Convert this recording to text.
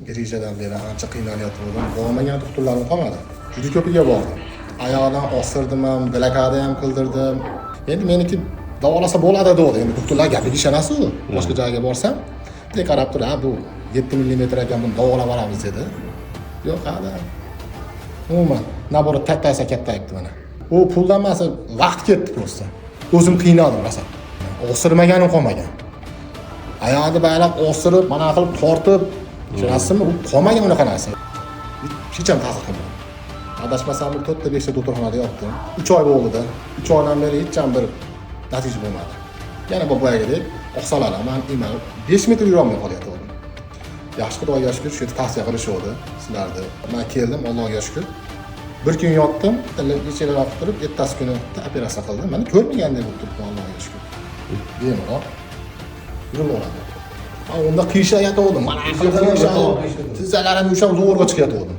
Girijadan beri ancha qiynalayotgandim. Bo'lmagan doktorlarni qolmadi. Juda ko'piga bordim. Oyoqdan ostirdim ham, blokada ham qildirdim. Endi meniki davolasa bo'ladi dedi. Endi doktorlar gapiga ishonasiz u. Boshqa joyga borsam, bitta qarab turib, "Ha, bu 7 mm ekan, buni davolab olamiz" dedi. Yo'q, hali. Umuman, naborot kattaysa kattayibdi mana. U puldan emas, vaqt ketdi просто. O'zim qiynaldim rosa. Ostirmaganim qolmagan. Oyoqni baylab ostirib, mana qilib tortib, tushunasizmi? U qolmagan unaqa narsa. Hech ham ta'sir qilmadi. Adashmasam 4 ta 5 ta doktorxonada yotdim. 3 oy bo'ldi. 3 oydan beri hech ham bir natija bo'lmadi. Yana bu boyagidek oqsalalar, men nima 5 metr yura olmay qolyaptim. Yaxshi Xudoga shukr, shu yerda tavsiya qilishdi sizlarni. Men keldim, Allohga shukr. Bir kun yotdim, nechalar vaqt turib, ertasi kuni operatsiya qildim. Meni ko'rmagandek bo'lib turibdi, Allohga shukr. Bemalol yuraveradi. Unda qiyshayotgandim. Mana qilib qiyshayotdim. Tizzalarim ushlab zo'rg'a chiqayotgandim.